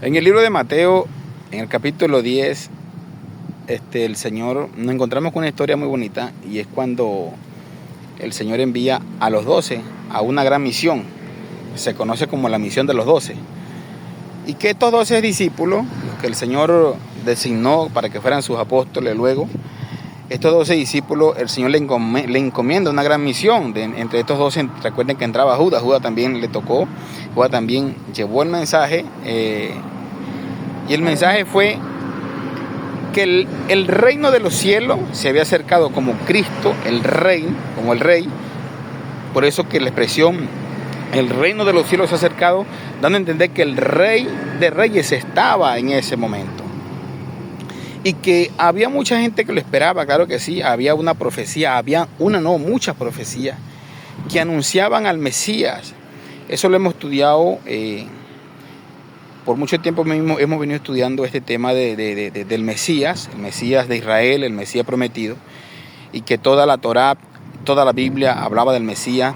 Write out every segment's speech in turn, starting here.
En el libro de Mateo, en el capítulo 10, el Señor, nos encontramos con una historia muy bonita, y es cuando el Señor envía a los 12 a una gran misión. Se conoce como la misión de los 12. Y que estos 12 discípulos, los que el Señor designó para que fueran sus apóstoles luego, estos 12 discípulos, el Señor le encomienda una gran misión. Entre estos 12, recuerden que entraba Judas. Judas también le tocó. Judas también llevó el mensaje. Y el mensaje fue que el reino de los cielos se había acercado como Cristo, el Rey, como el Rey. Por eso que la expresión el reino de los cielos se ha acercado, dando a entender que el Rey de Reyes estaba en ese momento. Y que había mucha gente que lo esperaba, claro que sí. Había una profecía, muchas profecías que anunciaban al Mesías. Eso lo hemos estudiado por mucho tiempo. Mismo hemos venido estudiando este tema del Mesías, el Mesías de Israel, el Mesías prometido, y que toda la Torá, toda la Biblia hablaba del Mesías.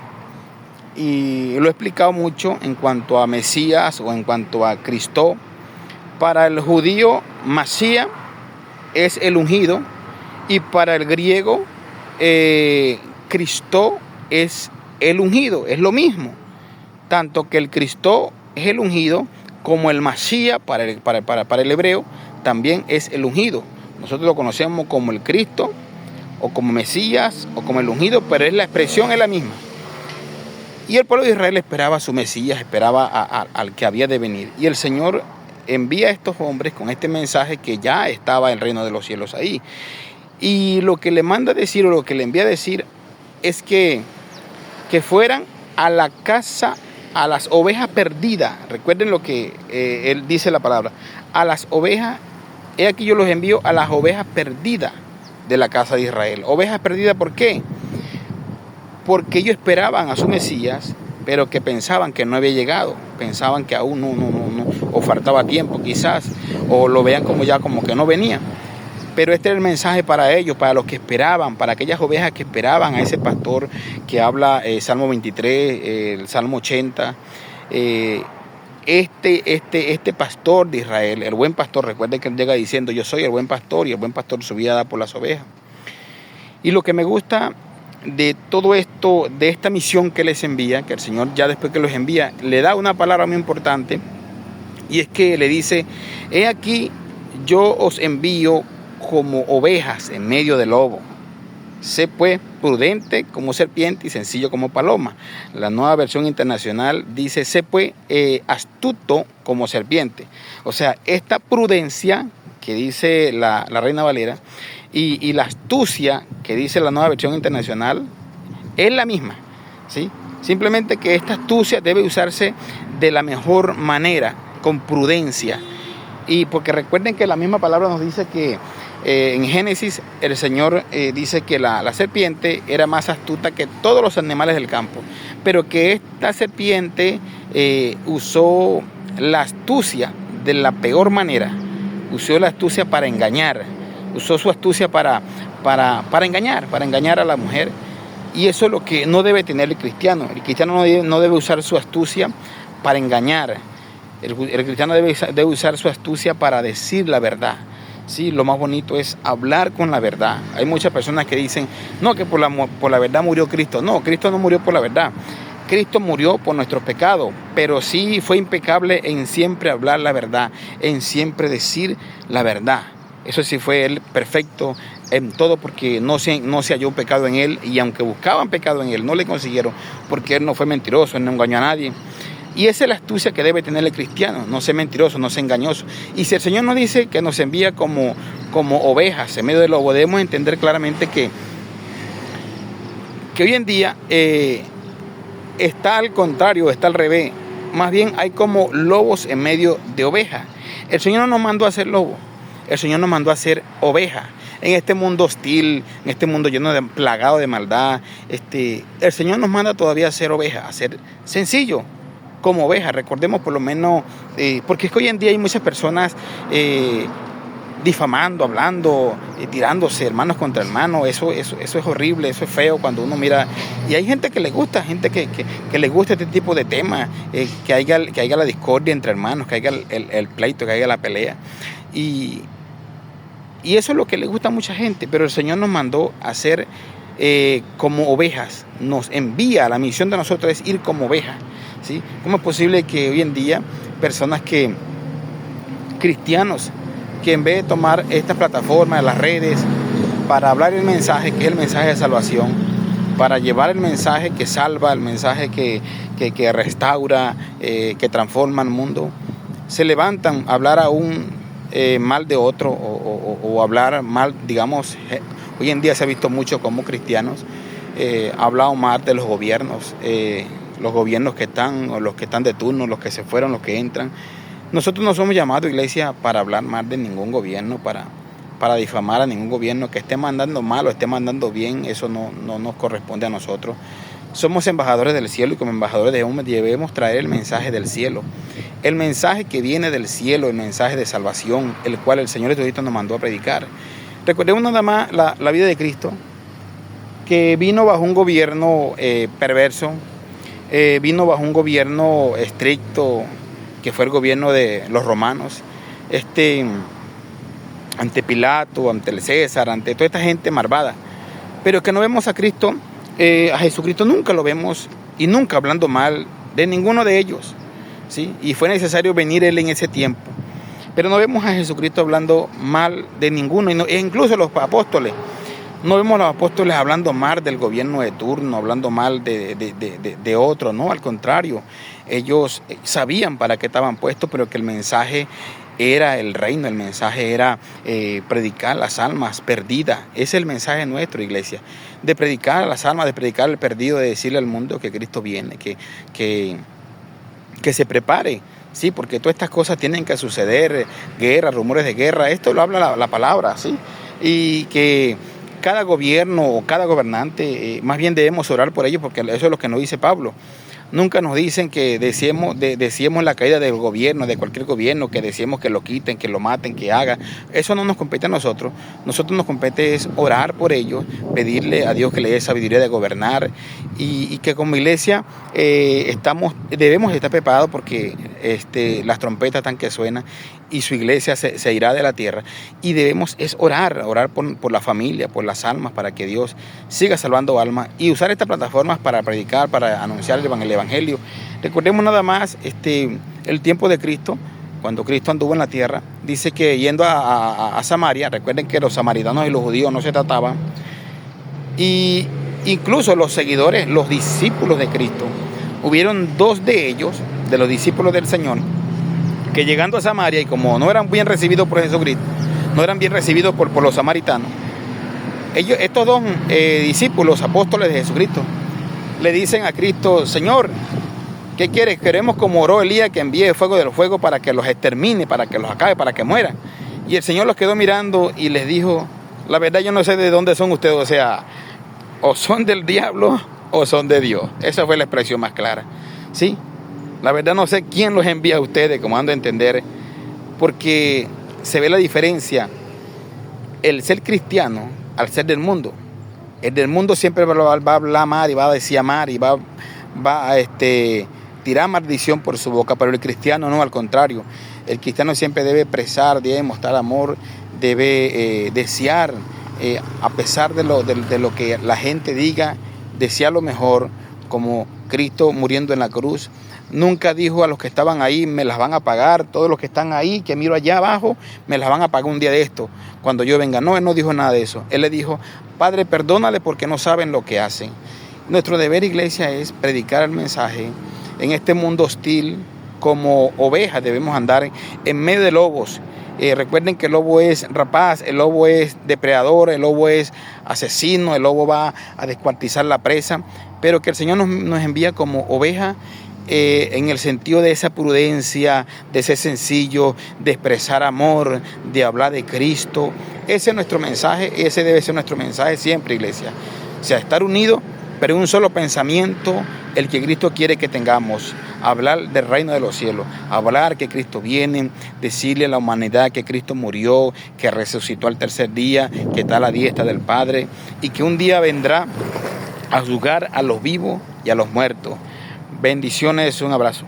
Y lo he explicado mucho en cuanto a Mesías o en cuanto a Cristo. Para el judío, Masías es el ungido, y para el griego, Cristo es el ungido, es lo mismo. Tanto que el Cristo es el ungido, como el Masías para el hebreo también es el ungido. Nosotros lo conocemos como el Cristo, o como Mesías, o como el ungido, pero la expresión es la misma. Y el pueblo de Israel esperaba a su Mesías, esperaba al que había de venir. Y el Señor envía a estos hombres con este mensaje que ya estaba el reino de los cielos ahí. Y lo que le manda a decir, o lo que le envía a decir, es que fueran a la casa, a las ovejas perdidas. Recuerden lo que él dice la palabra. A las ovejas, he aquí yo los envío a las ovejas perdidas de la casa de Israel. Ovejas perdidas, ¿por qué? Porque ellos esperaban a su Mesías, pero que pensaban que no había llegado, pensaban que aún no, o faltaba tiempo quizás, o lo vean como que no venía. Pero este era el mensaje para ellos, para los que esperaban, para aquellas ovejas que esperaban a ese pastor que habla Salmo 23, el Salmo 80. Este pastor de Israel, el buen pastor, recuerden que él llega diciendo: yo soy el buen pastor, y el buen pastor su vida da por las ovejas. Y lo que me gusta de todo esto, de esta misión que les envía, que el Señor ya después que los envía, le da una palabra muy importante, y es que le dice: he aquí yo os envío como ovejas en medio de lobo. Sé pues prudente como serpiente y sencillo como paloma. La Nueva Versión Internacional dice: sé pues astuto como serpiente. O sea, esta prudencia que dice la Reina Valera, y la astucia que dice la Nueva Versión Internacional, es la misma, ¿sí? Simplemente que esta astucia debe usarse de la mejor manera, con prudencia. Y porque recuerden que la misma palabra nos dice que en Génesis el Señor dice que la serpiente era más astuta que todos los animales del campo, pero que esta serpiente usó la astucia de la peor manera. Usó la astucia para engañar, usó su astucia para engañar a la mujer. Y eso es lo que no debe tener el cristiano. El cristiano no debe usar su astucia para engañar. El cristiano debe usar su astucia para decir la verdad. Sí, lo más bonito es hablar con la verdad. Hay muchas personas que dicen: no, que por la verdad murió Cristo. No, Cristo no murió por la verdad. Cristo murió por nuestros pecados, pero sí fue impecable en siempre hablar la verdad, en siempre decir la verdad. Eso sí, fue él perfecto en todo, porque no se halló pecado en él, y aunque buscaban pecado en él, no le consiguieron, porque él no fue mentiroso, él no engañó a nadie. Y esa es la astucia que debe tener el cristiano: no ser mentiroso, no ser engañoso. Y si el Señor nos dice que nos envía como ovejas en medio del lobo, debemos entender claramente que hoy en día está al contrario, está al revés. Más bien hay como lobos en medio de ovejas. El Señor no nos mandó a ser lobos, el Señor nos mandó a ser ovejas. En este mundo hostil, en este mundo plagado de maldad, el Señor nos manda todavía a ser ovejas, a ser sencillo como ovejas. Recordemos por lo menos, porque es que hoy en día hay muchas personas difamando, hablando, tirándose hermanos contra hermanos. Eso es horrible, eso es feo cuando uno mira. Y hay gente que le gusta, gente que le gusta este tipo de temas, que haya la discordia entre hermanos, que haya el pleito, que haya la pelea. Y eso es lo que le gusta a mucha gente, pero el Señor nos mandó a ser como ovejas, nos envía, la misión de nosotros es ir como ovejas, ¿sí? ¿Cómo es posible que hoy en día personas cristianos, que en vez de tomar esta plataforma de las redes para hablar el mensaje, que es el mensaje de salvación, para llevar el mensaje que salva, el mensaje que restaura, que transforma el mundo, se levantan a hablar aún mal de otro o hablar mal, digamos, hoy en día se ha visto mucho como cristianos ha hablado mal de los gobiernos que están, o los que están de turno, los que se fueron, los que entran. Nosotros no somos llamados, iglesia, para hablar mal de ningún gobierno, para difamar a ningún gobierno que esté mandando mal o esté mandando bien. Eso no nos corresponde a nosotros. Somos embajadores del cielo y como embajadores debemos traer el mensaje del cielo. El mensaje que viene del cielo, el mensaje de salvación, el cual el Señor Jesucristo nos mandó a predicar. Recordemos nada más la vida de Cristo, que vino bajo un gobierno perverso, vino bajo un gobierno estricto, que fue el gobierno de los romanos, ante Pilato, ante el César, ante toda esta gente malvada. Pero que no vemos a Cristo, a Jesucristo nunca lo vemos, y nunca hablando mal de ninguno de ellos, ¿sí? Y fue necesario venir Él en ese tiempo. Pero no vemos a Jesucristo hablando mal de ninguno, e incluso los apóstoles. No vemos a los apóstoles hablando mal del gobierno de turno, hablando mal de otro, no, al contrario. Ellos sabían para qué estaban puestos, pero que el mensaje era el reino, el mensaje era predicar las almas perdidas. Ese es el mensaje nuestro, iglesia, de predicar las almas, de predicar el perdido, de decirle al mundo que Cristo viene, que se prepare. Sí, porque todas estas cosas tienen que suceder, guerra, rumores de guerra, esto lo habla la palabra, ¿sí? Y que cada gobierno o cada gobernante, más bien debemos orar por ellos, porque eso es lo que nos dice Pablo. Nunca nos dicen que deseemos la caída del gobierno, de cualquier gobierno, que deseemos que lo quiten, que lo maten, que hagan. Eso no nos compete a nosotros. Nosotros nos compete es orar por ellos, pedirle a Dios que le dé sabiduría de gobernar y que como iglesia debemos estar preparados porque las trompetas están que suenan y su iglesia se irá de la tierra. Y debemos es orar por la familia, por las almas, para que Dios siga salvando almas y usar estas plataformas para predicar, para anunciar el evangelio. Recordemos nada más el tiempo de Cristo, cuando Cristo anduvo en la tierra. Dice que yendo a Samaria, recuerden que los samaritanos y los judíos no se trataban, y incluso los seguidores, los discípulos de Cristo, hubieron 2 de ellos, de los discípulos del Señor, que llegando a Samaria, y como no eran bien recibidos por Jesucristo, no eran bien recibidos por los samaritanos, estos 2 discípulos, apóstoles de Jesucristo, le dicen a Cristo: Señor, ¿qué quieres? Queremos como oró Elías, que envíe fuego del fuego para que los extermine, para que los acabe, para que mueran. Y el Señor los quedó mirando y les dijo: la verdad yo no sé de dónde son ustedes, o sea, o son del diablo o son de Dios. Esa fue la expresión más clara, ¿sí? La verdad no sé quién los envía a ustedes, como han de entender, porque se ve la diferencia. El ser cristiano al ser del mundo. El del mundo siempre va a hablar mal y va a decir mal y va a tirar maldición por su boca, pero el cristiano no, al contrario. El cristiano siempre debe expresar, debe mostrar amor, debe desear, a pesar de lo que la gente diga, desear lo mejor, como Cristo muriendo en la cruz. Nunca dijo a los que estaban ahí: me las van a pagar, todos los que están ahí, que miro allá abajo, me las van a pagar un día de esto, cuando yo venga. No, Él no dijo nada de eso. Él le dijo: Padre, perdónale porque no saben lo que hacen. Nuestro deber, iglesia, es predicar el mensaje en este mundo hostil. Como ovejas debemos andar en medio de lobos. Recuerden que el lobo es rapaz, el lobo es depredador, el lobo es asesino, el lobo va a descuartizar la presa, pero que el Señor nos envía como oveja, en el sentido de esa prudencia, de ser sencillo, de expresar amor, de hablar de Cristo. Ese es nuestro mensaje, ese debe ser nuestro mensaje siempre, iglesia. O sea, estar unidos pero en un solo pensamiento el que Cristo quiere que tengamos. Hablar del reino de los cielos, hablar que Cristo viene, decirle a la humanidad que Cristo murió, que resucitó al tercer día, que está a la diestra del Padre y que un día vendrá a juzgar a los vivos y a los muertos. Bendiciones, un abrazo.